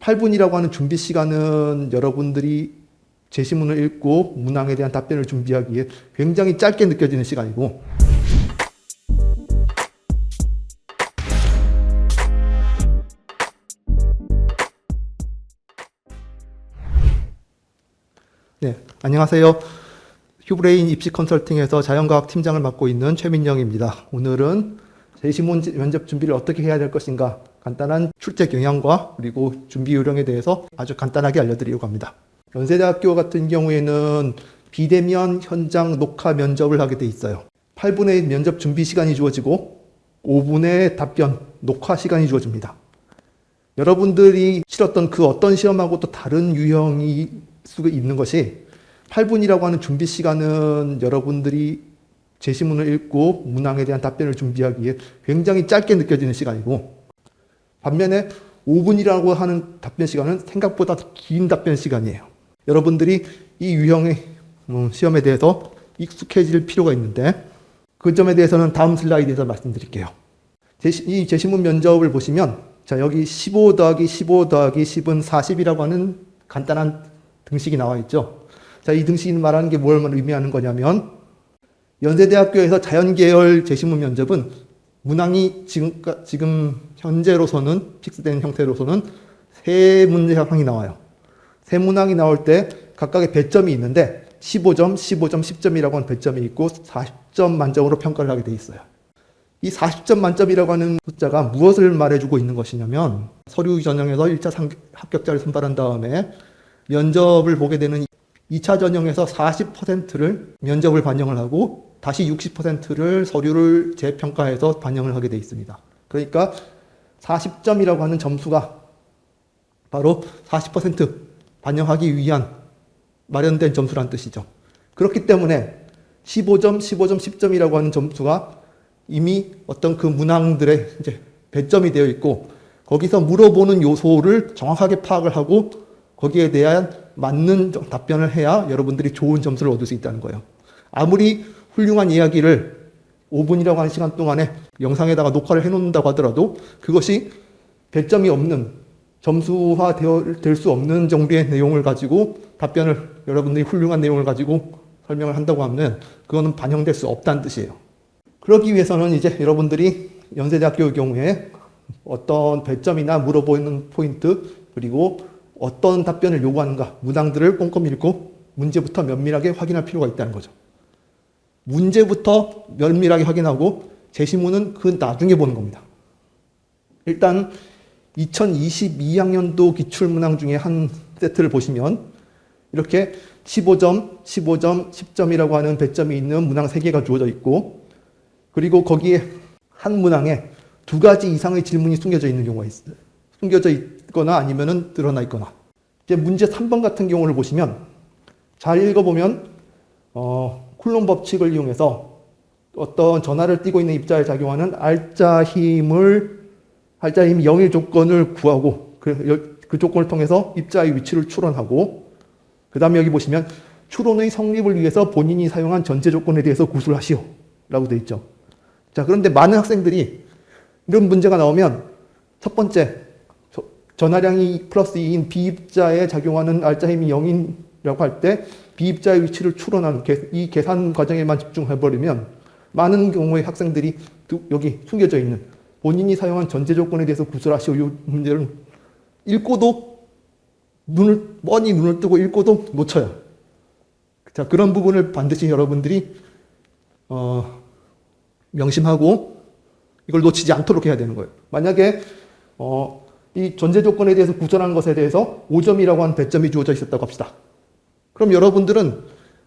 8분이라고 하는 준비 시간은 여러분들이 제시문을 읽고 문항에 대한 답변을 준비하기에 굉장히 짧게 느껴지는 시간이고, 네, 안녕하세요. 휴브레인 입시 컨설팅에서 자연과학 팀장을 맡고 있는 최민영입니다. 오늘은 제시문 면접 준비를 어떻게 해야 될 것인가, 간단한 출제 경향과 그리고 준비 요령에 대해서 아주 간단하게 알려드리려고 합니다. 연세대학교 같은 경우에는 비대면 현장 녹화 면접을 하게 돼 있어요. 8분의 면접 준비 시간이 주어지고 5분의 답변 녹화 시간이 주어집니다. 여러분들이 치렀던 그 어떤 시험하고도 다른 유형이 수가 있는 것이, 8분이라고 하는 준비 시간은 여러분들이 제시문을 읽고 문항에 대한 답변을 준비하기에 굉장히 짧게 느껴지는 시간이고, 반면에 5분이라고 하는 답변 시간은 생각보다 긴 답변 시간이에요. 여러분들이 이 유형의 시험에 대해서 익숙해질 필요가 있는데, 그 점에 대해서는 다음 슬라이드에서 말씀드릴게요. 이 제시문 면접을 보시면, 자, 여기 15 더하기 15 더하기 10은 40이라고 하는 간단한 등식이 나와 있죠. 자, 이 등식이 말하는 게 뭘 의미하는 거냐면, 연세대학교에서 자연계열 제시문 면접은 문항이 지금 현재로서는, 픽스된 형태로서는 세 문항이 나와요. 세 문항이 나올 때 각각의 배점이 있는데 15점, 15점, 10점이라고 하는 배점이 있고 40점 만점으로 평가를 하게 돼 있어요. 이 40점 만점이라고 하는 숫자가 무엇을 말해주고 있는 것이냐면, 서류 전형에서 1차 합격자를 선발한 다음에 면접을 보게 되는 2차 전형에서 40%를 면접을 반영을 하고 다시 60%를 서류를 재평가해서 반영을 하게 돼 있습니다. 그러니까 40점이라고 하는 점수가 바로 40% 반영하기 위한 마련된 점수란 뜻이죠. 그렇기 때문에 15점, 15점, 10점이라고 하는 점수가 이미 어떤 그 문항들의 이제 배점이 되어 있고, 거기서 물어보는 요소를 정확하게 파악을 하고 거기에 대한 맞는 답변을 해야 여러분들이 좋은 점수를 얻을 수 있다는 거예요. 아무리 훌륭한 이야기를 5분이라고 하는 시간 동안에 영상에다가 녹화를 해놓는다고 하더라도 그것이 배점이 없는, 점수화 될 수 없는 정도의 내용을 가지고 답변을, 여러분들이 훌륭한 내용을 가지고 설명을 한다고 하면 그거는 반영될 수 없다는 뜻이에요. 그러기 위해서는 이제 여러분들이 연세대학교의 경우에 어떤 배점이나 물어보는 포인트, 그리고 어떤 답변을 요구하는가, 문항들을 꼼꼼히 읽고 문제부터 면밀하게 확인할 필요가 있다는 거죠. 문제부터 면밀하게 확인하고 제시문은 그 나중에 보는 겁니다. 일단 2022학년도 기출문항 중에 한 세트를 보시면 이렇게 15점, 15점, 10점이라고 하는 배점이 있는 문항 3개가 주어져 있고, 그리고 거기에 한 문항에 2가지 이상의 질문이 숨겨져 있는 경우가 있어요. 숨겨져 있거나 아니면은 드러나 있거나. 이제 문제 3번 같은 경우를 보시면, 잘 읽어보면 쿨롬 법칙을 이용해서 어떤 전하를 띄고 있는 입자에 작용하는 알자 힘이 0일 조건을 구하고 그 조건을 통해서 입자의 위치를 추론하고, 그 다음에 여기 보시면 추론의 성립을 위해서 본인이 사용한 전제 조건에 대해서 구술하시오 라고 되어 있죠. 자, 그런데 많은 학생들이 이런 문제가 나오면 첫 번째, 전하량이 플러스 2인 B입자에 작용하는 알자 힘이 0이라고 할 때 B입자의 위치를 추론하는 이 계산 과정에만 집중해버리면 많은 경우의 학생들이 여기 숨겨져 있는 본인이 사용한 전제 조건에 대해서 구술하시오, 이 문제를 읽고도 뻔히 눈을 뜨고 읽고도 놓쳐요. 자, 그런 부분을 반드시 여러분들이 명심하고 이걸 놓치지 않도록 해야 되는 거예요. 만약에 이 전제 조건에 대해서 구술하는 것에 대해서 5점이라고 하는 배점이 주어져 있었다고 합시다. 그럼 여러분들은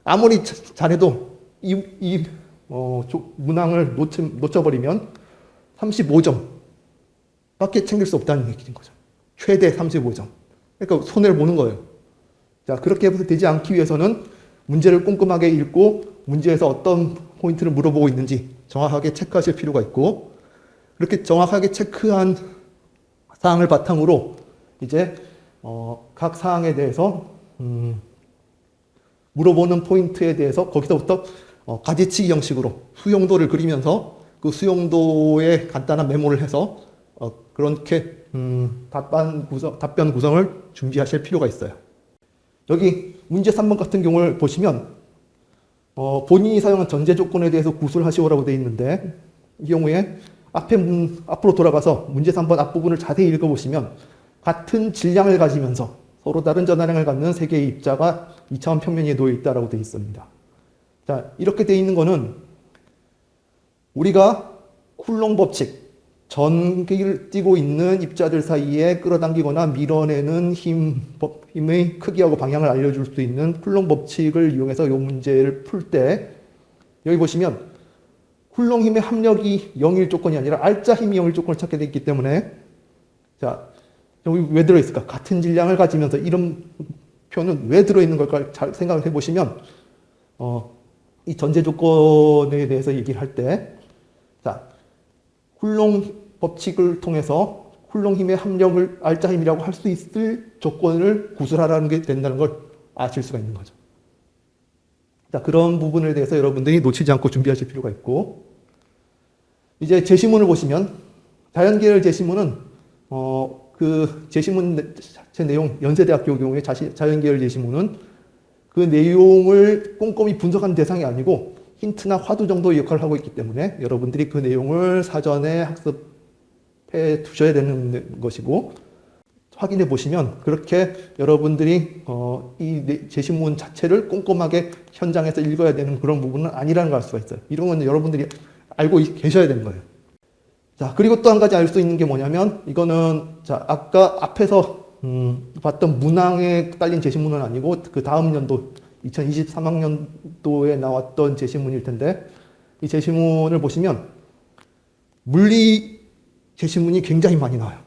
아무리 잘해도 이 문항을 놓쳐버리면 35점 밖에 챙길 수 없다는 얘기인 거죠. 최대 35점. 그러니까 손해를 보는 거예요. 자, 그렇게 되지 않기 위해서는 문제를 꼼꼼하게 읽고 문제에서 어떤 포인트를 물어보고 있는지 정확하게 체크하실 필요가 있고, 그렇게 정확하게 체크한 사항을 바탕으로 이제 각 사항에 대해서 물어보는 포인트에 대해서 거기서부터 가지치기 형식으로 수용도를 그리면서 그 수용도에 간단한 메모를 해서 그렇게 답변 구성을 준비하실 필요가 있어요. 여기 문제 3번 같은 경우를 보시면 본인이 사용한 전제 조건에 대해서 구술하시오라고 되어 있는데, 이 경우에 앞으로 돌아가서 문제 3번 앞부분을 자세히 읽어보시면 같은 질량을 가지면서 서로 다른 전하량을 갖는 세 개의 입자가 2차원 평면에 놓여 있다라고 되어 있습니다. 자, 이렇게 되어 있는 거는 우리가 쿨롱 법칙, 전기를 띠고 있는 입자들 사이에 끌어당기거나 밀어내는 힘의 크기하고 방향을 알려줄 수 있는 쿨롱 법칙을 이용해서 이 문제를 풀 때, 여기 보시면 쿨롱 힘의 합력이 0일 조건이 아니라 알짜 힘이 0일 조건을 찾게 되어 있기 때문에, 자, 여기 왜 들어있을까? 같은 질량을 가지면서 이런 표현은 왜 들어있는 걸까? 잘 생각을 해보시면 이 전제 조건에 대해서 얘기를 할 때, 자, 쿨롱 법칙을 통해서 쿨롱 힘의 합력을 알짜 힘이라고 할 수 있을 조건을 구술하라는 게 된다는 걸 아실 수가 있는 거죠. 자, 그런 부분에 대해서 여러분들이 놓치지 않고 준비하실 필요가 있고, 이제 제시문을 보시면 자연계열 제시문은 그 제시문 자체 내용, 연세대학교 경우에 자연계열 제시문은 그 내용을 꼼꼼히 분석한 대상이 아니고 힌트나 화두 정도의 역할을 하고 있기 때문에 여러분들이 그 내용을 사전에 학습해 두셔야 되는 것이고, 확인해 보시면 그렇게 여러분들이 이 제시문 자체를 꼼꼼하게 현장에서 읽어야 되는 그런 부분은 아니라는 걸 알 수가 있어요. 이런 건 여러분들이 알고 계셔야 되는 거예요. 자, 그리고 또 한 가지 알 수 있는 게 뭐냐면, 이거는 자, 아까 앞에서 봤던 문항에 딸린 제시문은 아니고 그 다음 연도 2023학년도에 나왔던 제시문일 텐데, 이 제시문을 보시면 물리 제시문이 굉장히 많이 나와요.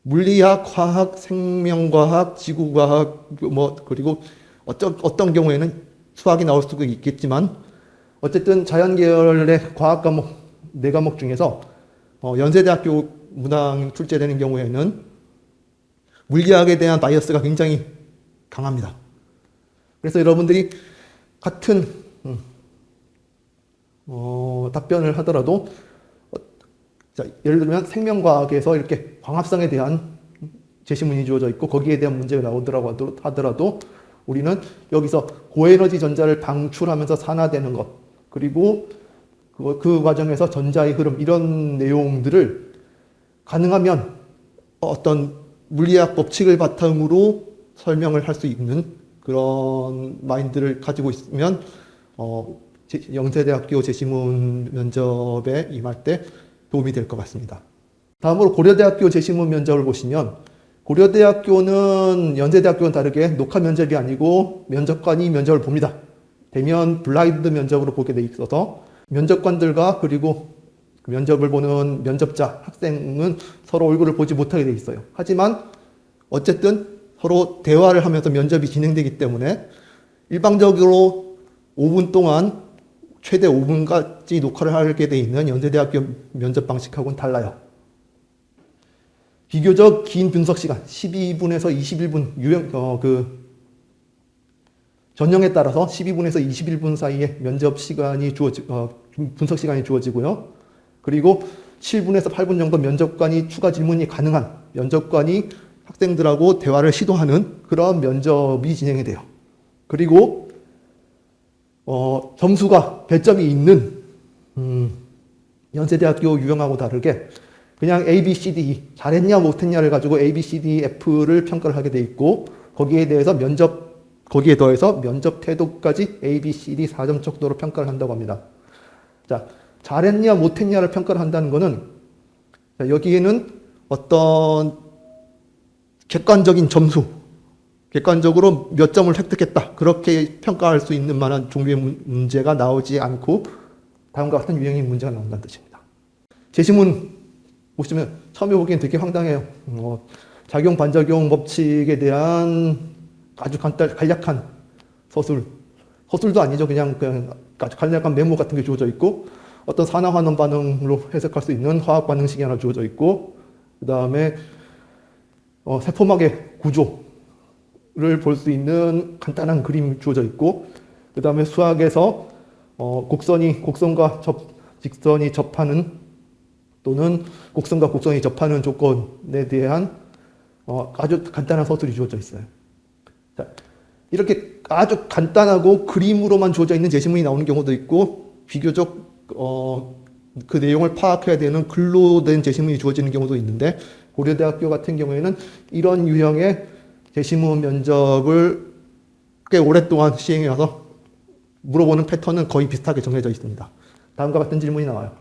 물리학, 과학, 생명과학, 지구과학, 그리고 어떤 경우에는 수학이 나올 수도 있겠지만, 어쨌든 자연계열의 과학 과목 4과목 중에서 연세대학교 문항 출제되는 경우에는 물리학에 대한 바이어스가 굉장히 강합니다. 그래서 여러분들이 같은 답변을 하더라도, 자, 예를 들면 생명과학에서 이렇게 광합성에 대한 제시문이 주어져 있고 거기에 대한 문제가 나오더라고 하더라도 우리는 여기서 고에너지 전자를 방출하면서 산화되는 것, 그리고 그 과정에서 전자의 흐름, 이런 내용들을 가능하면 어떤 물리학 법칙을 바탕으로 설명을 할 수 있는 그런 마인드를 가지고 있으면 연세대학교 제시문 면접에 임할 때 도움이 될 것 같습니다. 다음으로 고려대학교 제시문 면접을 보시면, 고려대학교는 연세대학교와는 다르게 녹화 면접이 아니고 면접관이 면접을 봅니다. 대면 블라인드 면접으로 보게 돼 있어서 면접관들과 그리고 면접을 보는 면접자, 학생은 서로 얼굴을 보지 못하게 돼 있어요. 하지만 어쨌든 서로 대화를 하면서 면접이 진행되기 때문에 일방적으로 5분 동안 최대 5분까지 녹화를 하게 돼 있는 연세대학교 면접 방식하고는 달라요. 비교적 긴 분석 시간, 12분에서 21분, 전형에 따라서 12분에서 21분 사이에 면접 시간이 분석 시간이 주어지고요. 그리고 7분에서 8분 정도 면접관이 추가 질문이 가능한, 면접관이 학생들하고 대화를 시도하는 그런 면접이 진행이 돼요. 그리고 점수가 배점이 있는 연세대학교 유형하고 다르게 그냥 A, B, C, D 잘했냐 못했냐를 가지고 A, B, C, D, F를 평가를 하게 돼 있고, 거기에 더해서 면접 태도까지 A, B, C, D 4점 정도로 평가를 한다고 합니다. 자, 잘했냐 못했냐를 평가를 한다는 것은, 여기에는 어떤 객관적인 점수, 객관적으로 몇 점을 획득했다, 그렇게 평가할 수 있는 만한 종류의 문제가 나오지 않고 다음과 같은 유형의 문제가 나온다는 뜻입니다. 제시문 보시면 처음에 보기엔 되게 황당해요. 작용 반작용 법칙에 대한 아주 간략한 서술도 아니죠. 그냥 아주 간략한 메모 같은 게 주어져 있고, 어떤 산화환원 반응으로 해석할 수 있는 화학 반응식이 하나 주어져 있고, 그 다음에 세포막의 구조를 볼 수 있는 간단한 그림이 주어져 있고, 그 다음에 수학에서 곡선과 직선이 접하는 또는 곡선과 곡선이 접하는 조건에 대한 아주 간단한 서술이 주어져 있어요. 자, 이렇게 아주 간단하고 그림으로만 주어져 있는 제시문이 나오는 경우도 있고, 비교적 그 내용을 파악해야 되는 글로 된 제시문이 주어지는 경우도 있는데, 고려대학교 같은 경우에는 이런 유형의 제시문 면접을 꽤 오랫동안 시행해와서 물어보는 패턴은 거의 비슷하게 정해져 있습니다. 다음과 같은 질문이 나와요.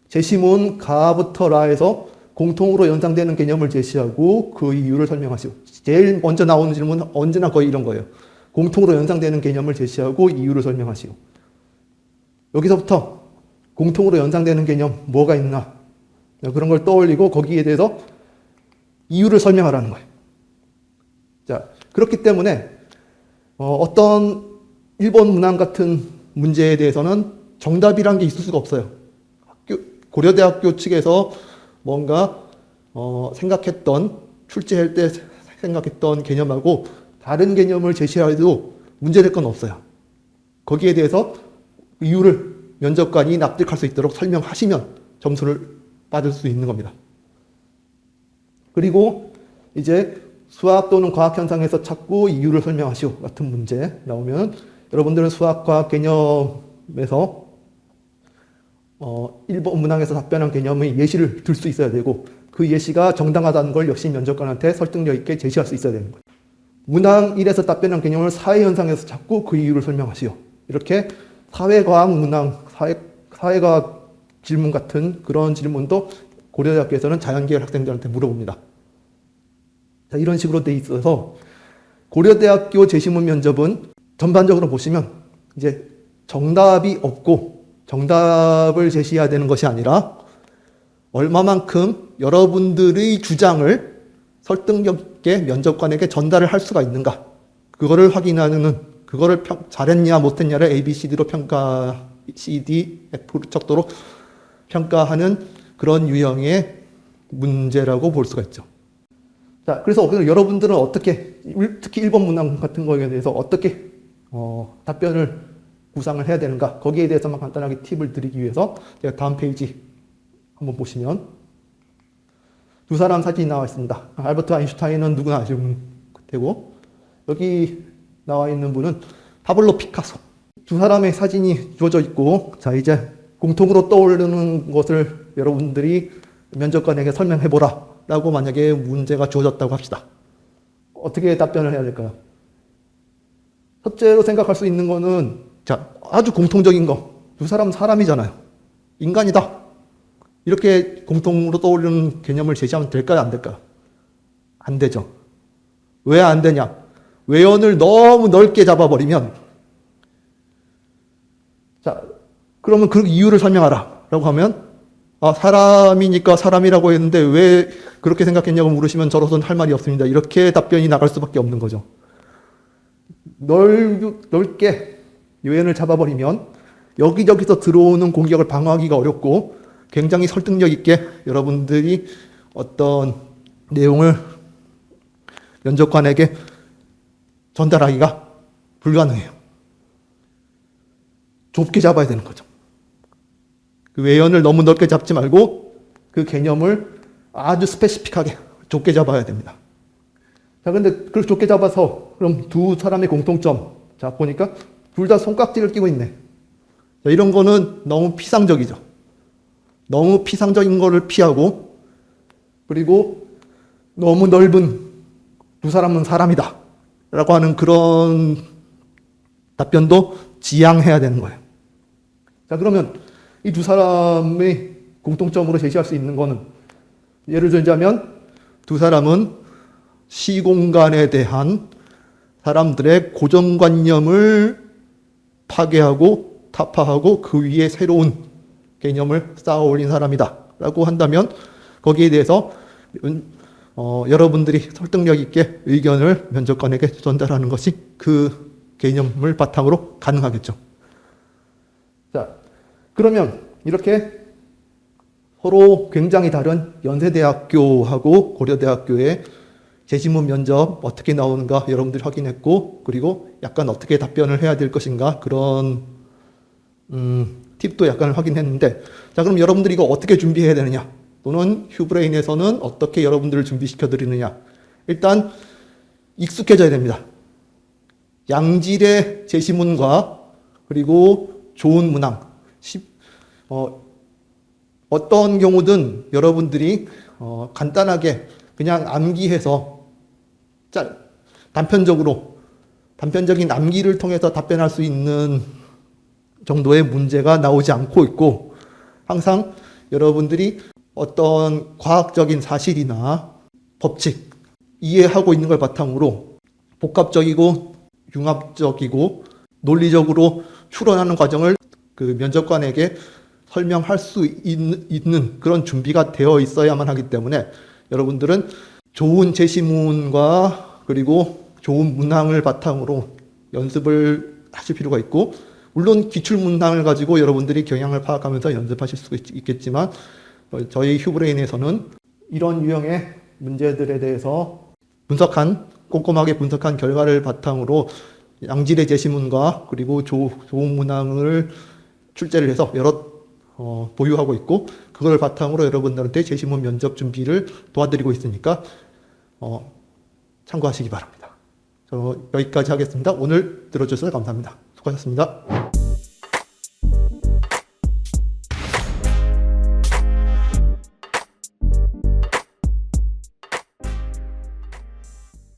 제시문 가부터 라에서 공통으로 연상되는 개념을 제시하고 그 이유를 설명하시오. 제일 먼저 나오는 질문은 언제나 거의 이런 거예요. 공통으로 연상되는 개념을 제시하고 이유를 설명하시오. 여기서부터 공통으로 연상되는 개념 뭐가 있나, 그런 걸 떠올리고 거기에 대해서 이유를 설명하라는 거예요. 자, 그렇기 때문에 어떤 1번 문항 같은 문제에 대해서는 정답이란 게 있을 수가 없어요. 고려대학교 측에서 뭔가 생각했던, 출제할 때 생각했던 개념하고 다른 개념을 제시해도 문제될 건 없어요. 거기에 대해서 이유를 면접관이 납득할 수 있도록 설명하시면 점수를 받을 수 있는 겁니다. 그리고 이제 수학 또는 과학 현상에서 찾고 이유를 설명하시오 같은 문제 나오면 여러분들은 수학 과학 개념에서 1번 문항에서 답변한 개념의 예시를 들 수 있어야 되고, 그 예시가 정당하다는 걸 역시 면접관한테 설득력 있게 제시할 수 있어야 되는 거예요. 문항 1에서 답변한 개념을 사회현상에서 찾고 그 이유를 설명하시오. 이렇게 사회과학 문항, 사회과학 질문 같은 그런 질문도 고려대학교에서는 자연계열 학생들한테 물어봅니다. 자, 이런 식으로 돼 있어서 고려대학교 제시문 면접은 전반적으로 보시면 이제 정답이 없고 정답을 제시해야 되는 것이 아니라 얼마만큼 여러분들의 주장을 설득력 있게 면접관에게 전달을 할 수가 있는가, 그거를 확인하는, 그거를 잘했냐 못했냐를 ABCD로 CD, F 척도로 평가하는 그런 유형의 문제라고 볼 수가 있죠. 자, 그래서 여러분들은 어떻게, 특히 1번 문항 같은 거에 대해서 어떻게 답변을 구상을 해야 되는가, 거기에 대해서만 간단하게 팁을 드리기 위해서 제가 다음 페이지 한번 보시면 두 사람 사진이 나와 있습니다. 알버트 아인슈타인은 누구나 아시는 테고, 여기 나와 있는 분은 파블로 피카소. 두 사람의 사진이 주어져 있고, 자, 이제 공통으로 떠오르는 것을 여러분들이 면접관에게 설명해보라 라고 만약에 문제가 주어졌다고 합시다. 어떻게 답변을 해야 될까요? 첫째로 생각할 수 있는 거는, 자, 아주 공통적인 거. 두 사람은 사람이잖아요. 인간이다. 이렇게 공통으로 떠오르는 개념을 제시하면 될까요? 안 될까요? 안 되죠. 왜 안 되냐? 외연을 너무 넓게 잡아버리면, 자, 그러면 그 이유를 설명하라 라고 하면, 아, 사람이니까 사람이라고 했는데 왜 그렇게 생각했냐고 물으시면 저로서는 할 말이 없습니다. 이렇게 답변이 나갈 수밖에 없는 거죠. 넓게 외연을 잡아버리면 여기저기서 들어오는 공격을 방어하기가 어렵고 굉장히 설득력 있게 여러분들이 어떤 내용을 면접관에게 전달하기가 불가능해요. 좁게 잡아야 되는 거죠. 그 외연을 너무 넓게 잡지 말고 그 개념을 아주 스페시픽하게 좁게 잡아야 됩니다. 자, 근데 그렇게 좁게 잡아서 그럼 두 사람의 공통점, 자, 보니까 둘 다 손깍지를 끼고 있네. 자, 이런 거는 너무 피상적이죠. 너무 피상적인 거를 피하고, 그리고 너무 넓은 두 사람은 사람이다 라고 하는 그런 답변도 지양해야 되는 거예요. 자, 그러면 이 두 사람의 공통점으로 제시할 수 있는 거는, 예를 들자면 두 사람은 시공간에 대한 사람들의 고정관념을 파괴하고 타파하고 그 위에 새로운 개념을 쌓아 올린 사람이다 라고 한다면 거기에 대해서 여러분들이 설득력 있게 의견을 면접관에게 전달하는 것이 그 개념을 바탕으로 가능하겠죠. 자, 그러면 이렇게 서로 굉장히 다른 연세대학교하고 고려대학교의 제시문 면접 어떻게 나오는가 여러분들이 확인했고, 그리고 약간 어떻게 답변을 해야 될 것인가 그런 팁도 약간 확인했는데, 자, 그럼 여러분들이 이거 어떻게 준비해야 되느냐? 또는 휴브레인에서는 어떻게 여러분들을 준비시켜 드리느냐? 일단 익숙해져야 됩니다. 양질의 제시문과 그리고 좋은 문항. 어떤 경우든 여러분들이 간단하게 그냥 암기해서 단편적인 암기를 통해서 답변할 수 있는 정도의 문제가 나오지 않고 있고, 항상 여러분들이 어떤 과학적인 사실이나 법칙 이해하고 있는 걸 바탕으로 복합적이고 융합적이고 논리적으로 추론하는 과정을 그 면접관에게 설명할 수 있는 그런 준비가 되어 있어야만 하기 때문에, 여러분들은 좋은 제시문과 그리고 좋은 문항을 바탕으로 연습을 하실 필요가 있고, 물론 기출 문항을 가지고 여러분들이 경향을 파악하면서 연습하실 수 있겠지만, 저희 휴브레인에서는 이런 유형의 문제들에 대해서 꼼꼼하게 분석한 결과를 바탕으로 양질의 제시문과 그리고 좋은 문항을 출제를 해서 보유하고 있고, 그걸 바탕으로 여러분들한테 제시문 면접 준비를 도와드리고 있으니까 참고하시기 바랍니다. 저 여기까지 하겠습니다. 오늘 들어주셔서 감사합니다. 수고하셨습니다.